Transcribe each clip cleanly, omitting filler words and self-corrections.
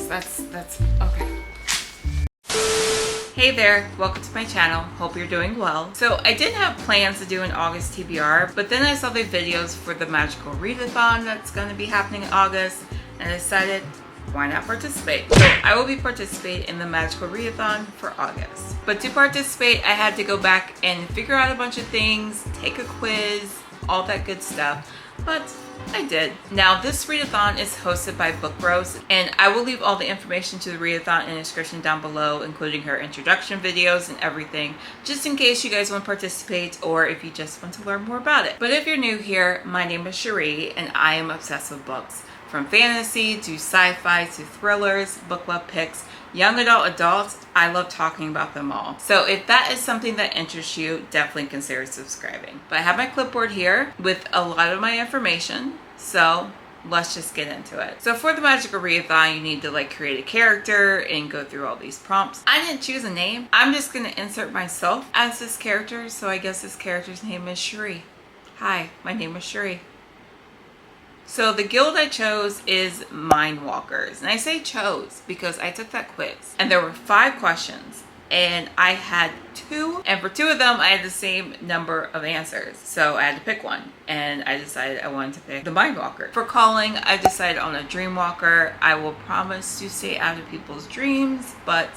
That's okay. Hey there, welcome to my channel. Hope you're doing well. So I did have plans to do an August TBR, but then I saw the videos for the Magical Readathon that's going to be happening in August, and I decided, why not participate? So I will be participating in the Magical Readathon for August. But to participate, I had to go back and figure out a bunch of things, take a quiz, all that good stuff. But I did. Now this readathon is hosted by Bookrose, and I will leave all the information to the readathon in the description down below, including her introduction videos and everything, just in case you guys want to participate or if you just want to learn more about it. But if you're new here, my name is Cherie and I am obsessed with books. From fantasy to sci-fi to thrillers, book club picks, young adults, I love talking about them all. So if that is something that interests you, definitely consider subscribing. But I have my clipboard here with a lot of my information, so let's just get into it. So for the Magical Readathon, you need to create a character and go through all these prompts. I didn't choose a name. I'm just gonna insert myself as this character, so I guess this character's name is Cherie. Hi, my name is Cherie. So the guild I chose is Mindwalkers, and I say chose because I took that quiz and there were 5 questions and I had 2, and for 2 of them I had the same number of answers, so I had to pick one, and I decided I wanted to pick the Mindwalker. For calling, I decided on a Dreamwalker. I will promise to stay out of people's dreams, but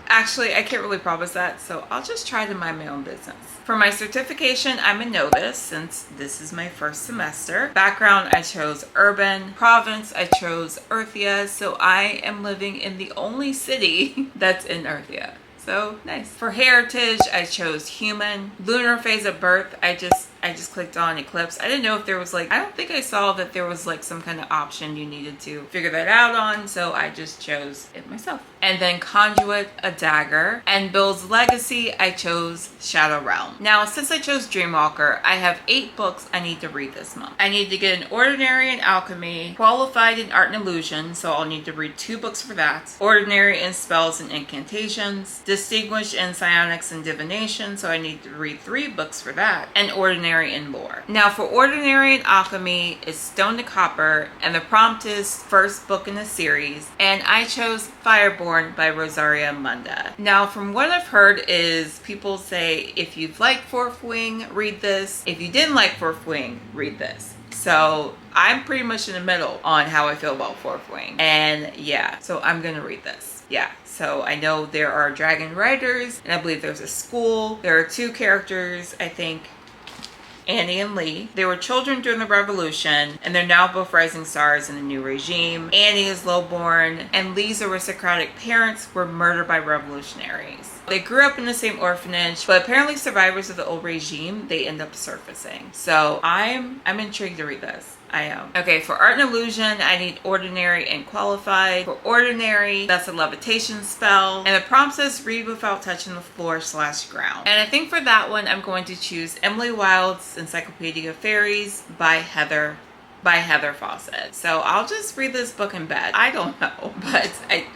actually I can't really promise that, so I'll just try to mind my own business. For my certification, I'm a Novice since this is my first semester. Background, I chose urban. Province, I chose Irthea, so I am living in the only city that's in Irthea. So nice. For heritage, I chose human. Lunar phase of birth, I just clicked on Eclipse. I didn't know if there was I don't think I saw that there was some kind of option you needed to figure that out on, so I just chose it myself. And then Conduit, a Dagger. And Bill's Legacy, I chose Shadow Realm. Now, since I chose Dreamwalker, I have 8 books I need to read this month. I need to get an Ordinary in Alchemy, Qualified in Art and Illusion, so I'll need to read 2 books for that. Ordinary in Spells and Incantations, Distinguished in Psionics and Divination, so I need to read 3 books for that. And Ordinary in Lore. Now for Ordinary in Alchemy is Stone to Copper, and the prompt is first book in the series, and I chose Fireborn by Rosaria Munda. Now from what I've heard is people say if you've liked Fourth Wing, read this. If you didn't like Fourth Wing, read this. So I'm pretty much in the middle on how I feel about Fourth Wing, and yeah, so I'm gonna read this. Yeah, so I know there are dragon riders, and I believe there's a school. There are 2 characters, I think, Annie and Lee. They were children during the revolution, and they're now both rising stars in the new regime. Annie is lowborn, and Lee's aristocratic parents were murdered by revolutionaries. They grew up in the same orphanage, but apparently survivors of the old regime, they end up surfacing. So I'm intrigued to read this. I am. Okay, for Art and Illusion, I need Ordinary and Qualified. For Ordinary, that's a levitation spell. And the prompt says read without touching the floor/ground. And I think for that one, I'm going to choose Emily Wilde's Encyclopedia of Fairies by Heather Fawcett. So I'll just read this book in bed. I don't know, but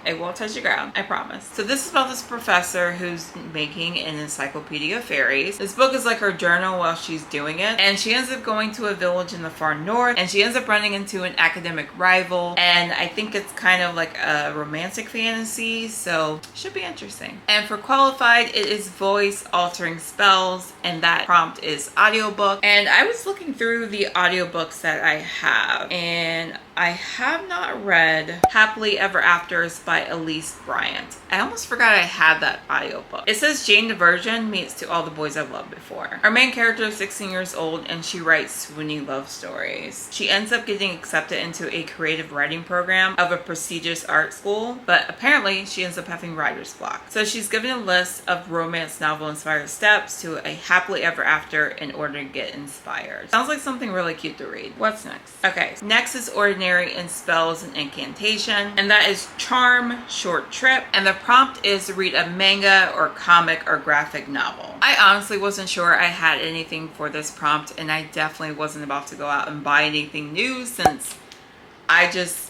I won't touch the ground, I promise. So this is about this professor who's making an Encyclopedia of Fairies. This book is like her journal while she's doing it, and she ends up going to a village in the far north, and she ends up running into an academic rival, and I think it's kind of like a romantic fantasy, so should be interesting. And for Qualified, it is voice altering spells, and that prompt is audiobook. And I was looking through the audiobooks that I have, and I have not read Happily Ever Afters by Elise Bryant. I almost forgot I had that audiobook. It says Jane the Virgin meets To All the Boys I've Loved Before. Our main character is 16 years old, and she writes swoony love stories. She ends up getting accepted into a creative writing program of a prestigious art school, but apparently she ends up having writer's block. So she's given a list of romance novel inspired steps to a happily ever after in order to get inspired. Sounds like something really cute to read. What's next? Okay, next is Ordinary in Spells and Incantation, and that is Charm, Short Trip, and the prompt is to read a manga or comic or graphic novel. I honestly wasn't sure I had anything for this prompt, and I definitely wasn't about to go out and buy anything new since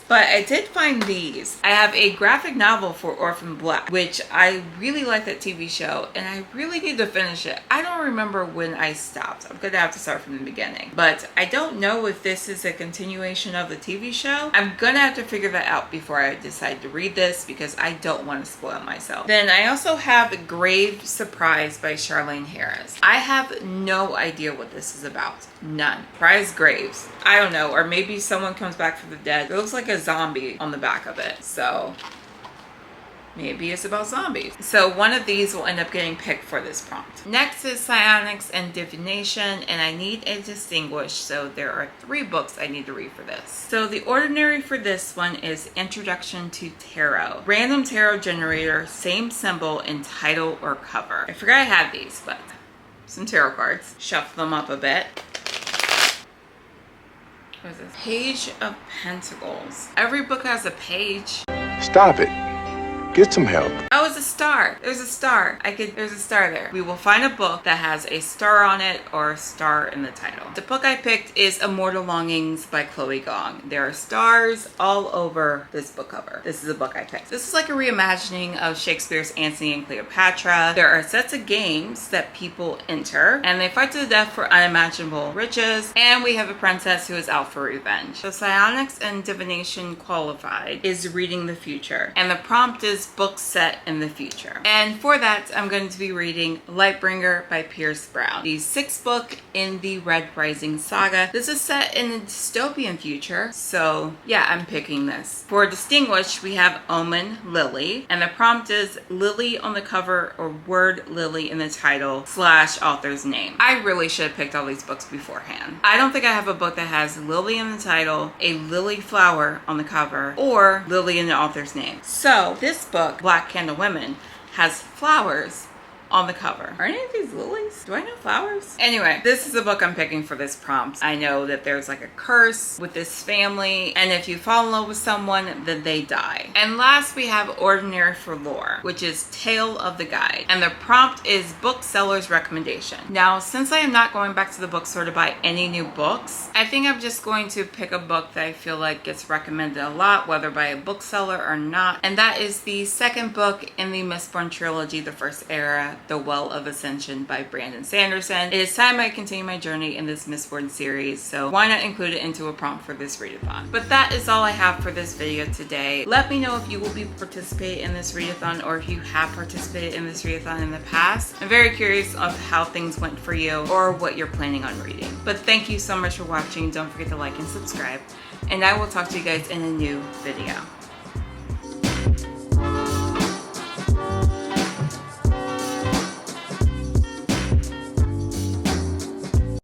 But I did find these. I have a graphic novel for Orphan Black, which I really like that TV show, and I really need to finish it. I don't remember when I stopped. I'm gonna have to start from the beginning. But I don't know if this is a continuation of the TV show. I'm gonna have to figure that out before I decide to read this, because I don't want to spoil myself. Then I also have Grave Surprise by Charlene Harris. I have no idea what this is about. None. Prize Graves. I don't know, or maybe someone comes back from the dead. It looks like a zombie on the back of it, so maybe it's about zombies. So one of these will end up getting picked for this prompt. Next is Psionics and Divination, and I need a distinguish, so there are 3 books I need to read for this. So the ordinary for this one is Introduction to Tarot. Random tarot generator, same symbol in title or cover. I forgot I had these, but some tarot cards. Shuffle them up a bit. What is this? Page of Pentacles. Every book has a page. Stop it. Get some help. Oh, it's a star. There's a star. There's a star there. We will find a book that has a star on it or a star in the title. The book I picked is Immortal Longings by Chloe Gong. There are stars all over this book cover. This is a book I picked. This is like a reimagining of Shakespeare's Antony and Cleopatra. There are sets of games that people enter, and they fight to the death for unimaginable riches, and we have a princess who is out for revenge. So Psionics and Divination qualified is reading the future, and the prompt is books set in the future. And for that, I'm going to be reading Lightbringer by Pierce Brown, the 6th book in the Red Rising saga. This is set in a dystopian future, so yeah, I'm picking this. For distinguished, we have Omen Lily, and the prompt is Lily on the cover or word Lily in the title / author's name. I really should have picked all these books beforehand. I don't think I have a book that has Lily in the title, a lily flower on the cover, or Lily in the author's name. So this book, Black Candle Women, has flowers on the cover. Are any of these lilies? Do I know flowers? Anyway, this is the book I'm picking for this prompt. I know that there's like a curse with this family, and if you fall in love with someone, then they die. And last, we have Ordinary for Lore, which is Tale of the Guide. And the prompt is bookseller's recommendation. Now, since I am not going back to the bookstore to buy any new books, I think I'm just going to pick a book that I feel like gets recommended a lot, whether by a bookseller or not. And that is the 2nd book in the Mistborn trilogy, The First Era, The Well of Ascension by Brandon Sanderson. It is time I continue my journey in this Mistborn series, so why not include it into a prompt for this readathon? But that is all I have for this video today. Let me know if you will be participating in this readathon, or if you have participated in this readathon in the past. I'm very curious of how things went for you, or what you're planning on reading. But thank you so much for watching. Don't forget to like and subscribe, and I will talk to you guys in a new video.